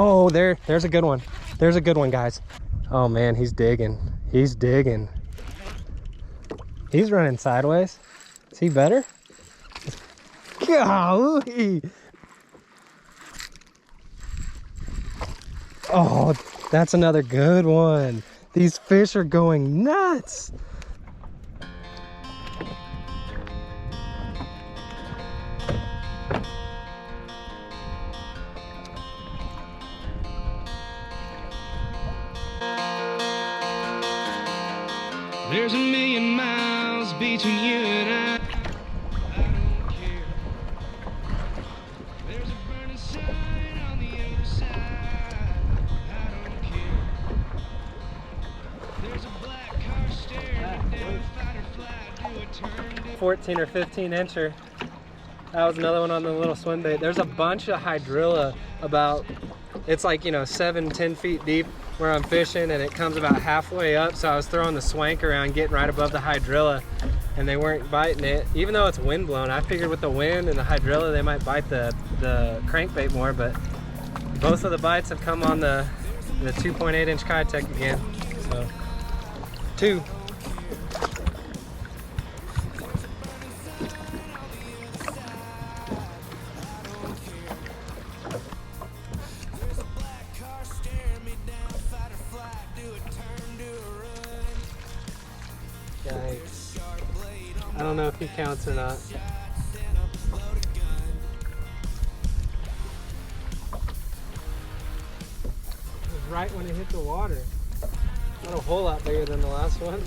Oh, there's a good one. There's a good one, guys. Oh man, he's digging. He's digging. He's running sideways. Is he better? Golly. Oh, that's another good one. These fish are going nuts. There's a million miles between you and I don't care. There's a burning sign on the other side. I don't care. There's a black car staring me down, fight or flight, do a turn to 14 or 15 incher. That was another one on the little swim bait. There's a bunch of hydrilla about, it's like, you know, 7-10 feet deep where I'm fishing, and it comes about halfway up. So I was throwing the Swank around, getting right above the hydrilla, and they weren't biting it. Even though it's wind blown, I figured with the wind and the hydrilla, they might bite the crankbait more, but both of the bites have come on the 2.8 inch Kitech again. So, 2. Yikes. I don't know if he counts or not. It was right when it hit the water. Not a whole lot bigger than the last one.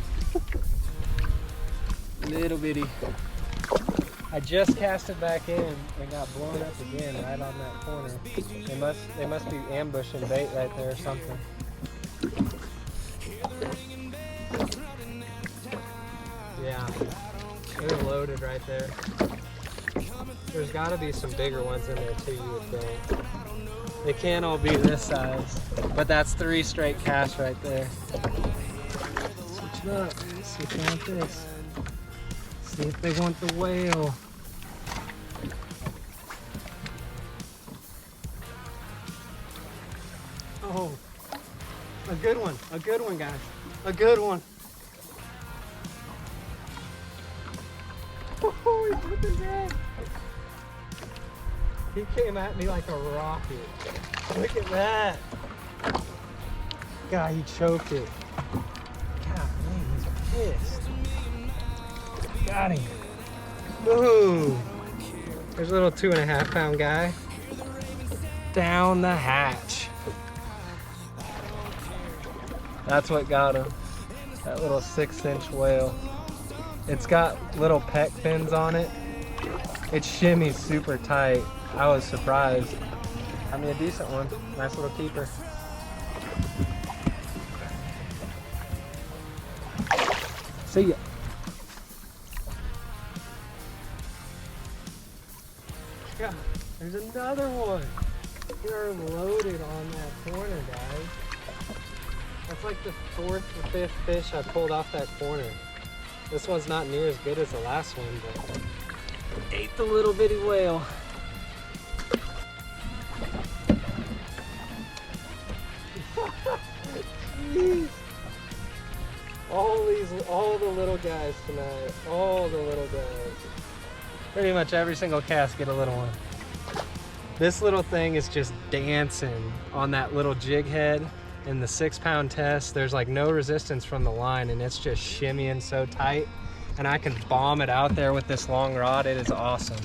Little bitty. I just cast it back in and got blown up again right on that corner. They must be ambushing bait right there or something. Yeah, they're loaded right there. There's got to be some bigger ones in there too, you would think. They can't all be this size, but that's 3 straight casts right there. Switch it up. See if they want this. See if they want the whale. Oh, a good one, guys. A good one. Oh, he put his head. He came at me like a rocket. Look at that. God, he choked it. God, man, he's pissed. Got him. Boom. There's a little 2.5 pound guy. Down the hatch. That's what got him. That little 6-inch whale. It's got little pec fins on it. It shimmies super tight. I was surprised. I mean, a decent one. Nice little keeper. See ya. God, there's another one. You're loaded on that corner, guys. That's like the 4th or 5th fish I pulled off that corner. This one's not near as good as the last one, but ate the little bitty whale. Jeez. All the little guys tonight. All the little guys. Pretty much every single cast get a little one. This little thing is just dancing on that little jig head. In the 6-pound test, there's like no resistance from the line, and it's just shimmying so tight, and I can bomb it out there with this long rod. It is awesome.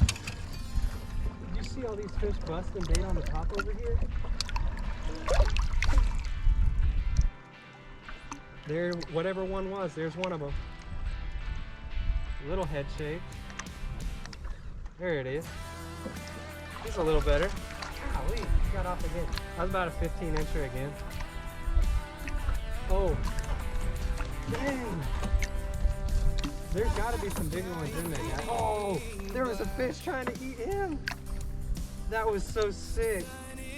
Did you see all these fish busting bait on the top over here? There, whatever one was, there's one of them. Little head shake. There it is. He's a little better. Golly, he got off again. That was about a 15-incher again. Oh, dang. There's got to be some bigger ones in there, guys. Oh, there was a fish trying to eat him. That was so sick.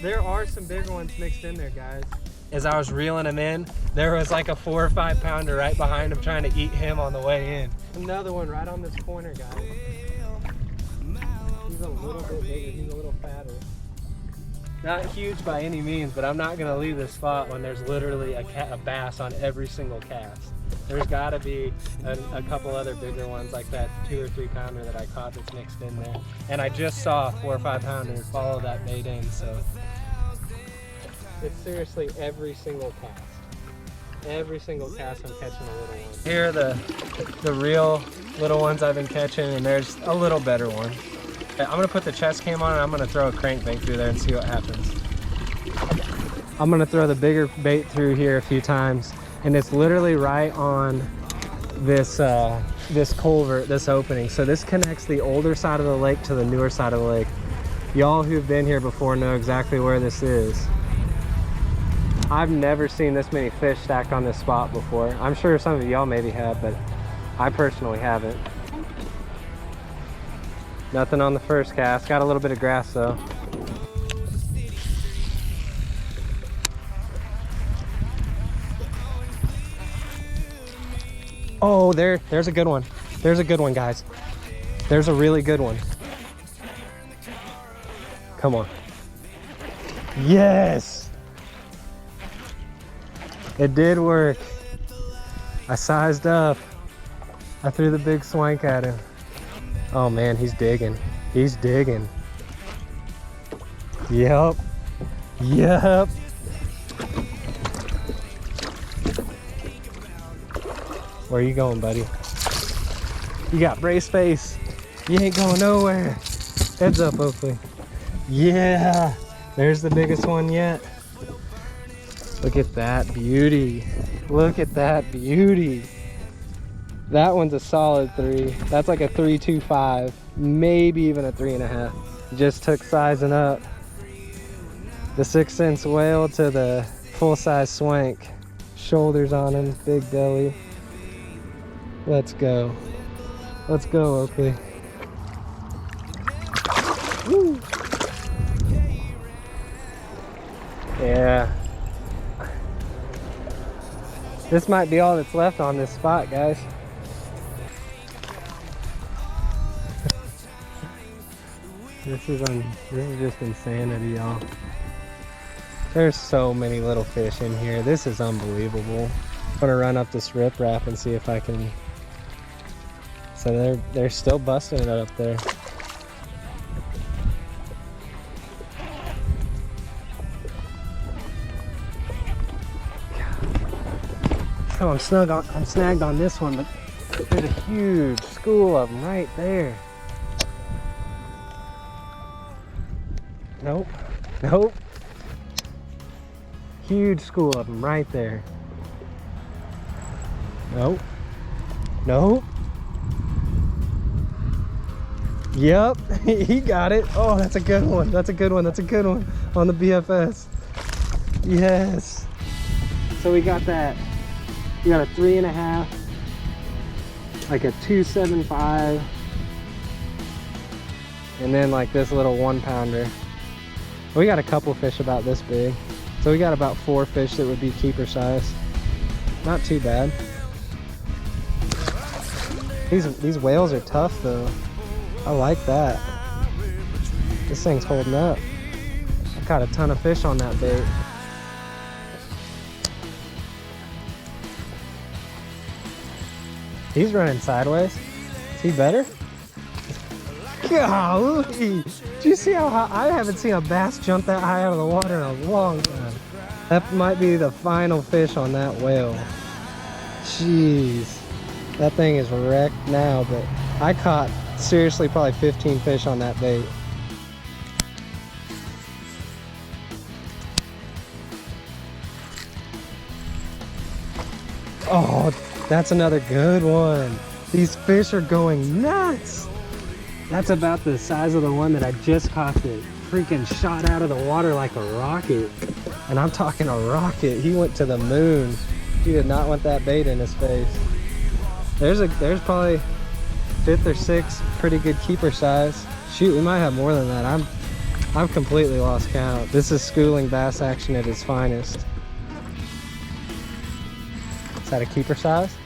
There are some bigger ones mixed in there, guys. As I was reeling him in, there was like a 4 or 5 pounder right behind him trying to eat him on the way in. Another one right on this corner, guys. He's a little bit bigger. He's a little fatter. Not huge by any means, but I'm not gonna leave this spot when there's literally a bass on every single cast. There's gotta be a couple other bigger ones like that 2 or 3 pounder that I caught that's mixed in there. And I just saw a 4 or 5 pounder follow that bait in, so. It's seriously every single cast. Every single cast I'm catching a little one. Here are the real little ones I've been catching, and there's a little better one. I'm gonna put the chest cam on and I'm gonna throw a crankbait through there and see what happens. I'm gonna throw the bigger bait through here a few times, and it's literally right on this this culvert, this opening. So this connects the older side of the lake to the newer side of the lake. Y'all who've been here before know exactly where this is. I've never seen this many fish stacked on this spot before. I'm sure some of y'all maybe have, but I personally haven't. Nothing on the first cast. Got a little bit of grass though. Oh, there's a good one. There's a good one, guys. There's a really good one. Come on. Yes! It did work. I sized up. I threw the big swank at him. Oh man, he's digging. He's digging. Yep. Yep. Where are you going, buddy? You got brace face. You ain't going nowhere. Heads up, Oakley. Yeah. There's the biggest one yet. Look at that beauty. Look at that beauty. That one's a solid 3. That's like a 3.25, maybe even a 3.5. Just took sizing up the 6-cent whale to the full-size swank. Shoulders on him, big belly. Let's go. Let's go, Oakley. Woo. Yeah. This might be all that's left on this spot, guys. This is just insanity, y'all. There's so many little fish in here. This is unbelievable. I'm gonna run up this riprap and see if I can. So they're still busting it up there. Oh, I'm snagged on this one, but there's a huge school of them right there. Nope, nope. Huge school of them right there. Nope, nope. Yep, he got it. Oh, that's a good one. That's a good one. That's a good one on the BFS. Yes. So we got that. We got a 3.5, like a 2.75, and then like this little 1 pounder. We got a couple fish about this big. So we got about 4 fish that would be keeper size. Not too bad. These whales are tough though. I like that. This thing's holding up. I caught a ton of fish on that bait. He's running sideways. Is he better? Golly! Do you see how high? I haven't seen a bass jump that high out of the water in a long time. That might be the final fish on that whale. Jeez. That thing is wrecked now, but I caught seriously probably 15 fish on that bait. Oh, that's another good one. These fish are going nuts. That's about the size of the one that I just caught that freaking shot out of the water like a rocket. And I'm talking a rocket. He went to the moon. He did not want that bait in his face. There's probably 5th or 6th pretty good keeper size. Shoot, we might have more than that. I've completely lost count. This is schooling bass action at its finest. Is that a keeper size?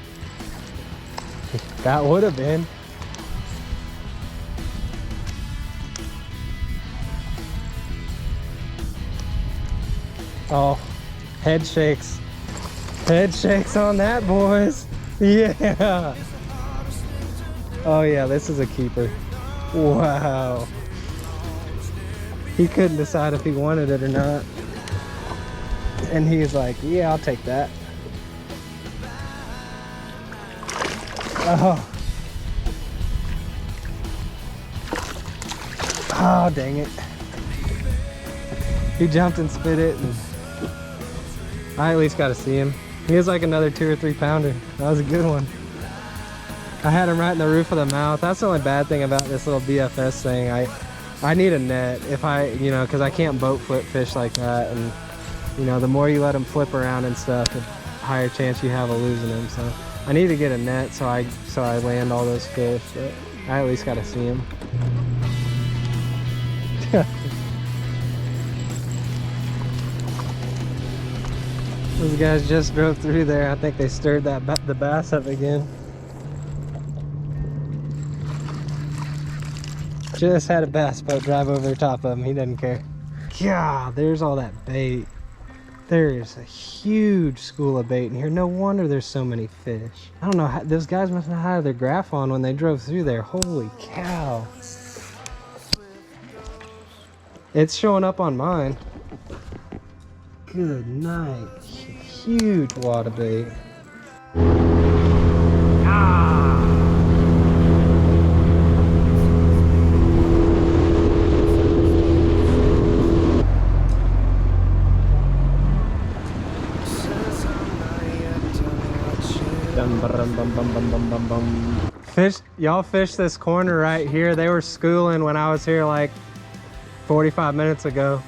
That would have been. Oh, head shakes. Head shakes on that, boys. Yeah. Oh yeah, this is a keeper. Wow. He couldn't decide if he wanted it or not. And he's like, yeah, I'll take that. Oh. Oh, dang it. He jumped and spit it, and I at least got to see him. He was like another 2 or 3 pounder. That was a good one. I had him right in the roof of the mouth. That's the only bad thing about this little BFS thing. I need a net if I, you know, because I can't boat flip fish like that. And, you know, the more you let them flip around and stuff, the higher chance you have of losing them. So I need to get a net so I land all those fish. But I at least got to see him. Those guys just drove through there. I think they stirred the bass up again. Just had a bass boat drive over the top of him. He doesn't care. God, there's all that bait. There's a huge school of bait in here. No wonder there's so many fish. I don't know how those guys must have had their graph on when they drove through there. Holy cow. It's showing up on mine. Good night. Huge wad of bait. Fish, y'all fished this corner right here. They were schooling when I was here like 45 minutes ago.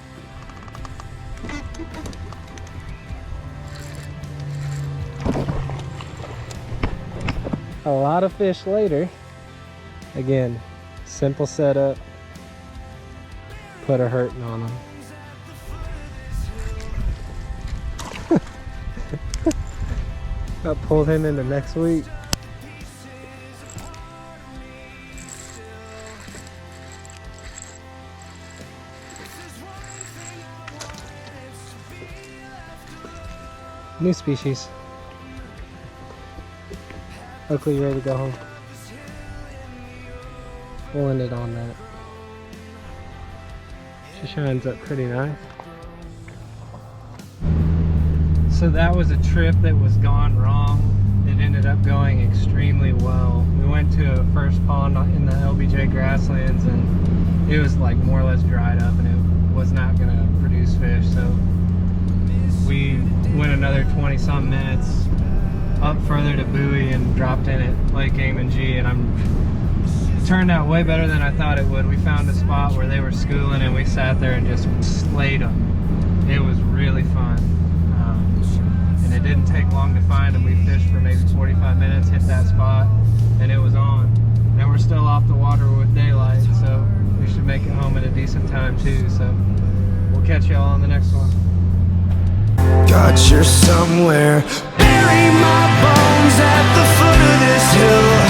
A lot of fish later. Again, simple setup. Put a hurting on them. I pulled him into next week. New species. Hopefully you're ready to go home. We'll end it on that. She shines up pretty nice. So that was a trip that was gone wrong. It ended up going extremely well. We went to a first pond in the LBJ grasslands and it was like more or less dried up and it was not gonna produce fish. So we went another 20 some minutes up further to Bowie and dropped in at Lake Amon G, and it turned out way better than I thought it would. We found a spot where they were schooling and we sat there and just slayed them. It was really fun. And it didn't take long to find them. We fished for maybe 45 minutes, hit that spot, and it was on. And we're still off the water with daylight, so we should make it home at a decent time too. So we'll catch y'all on the next one. God, you're somewhere. Bury my bones at the foot of this hill.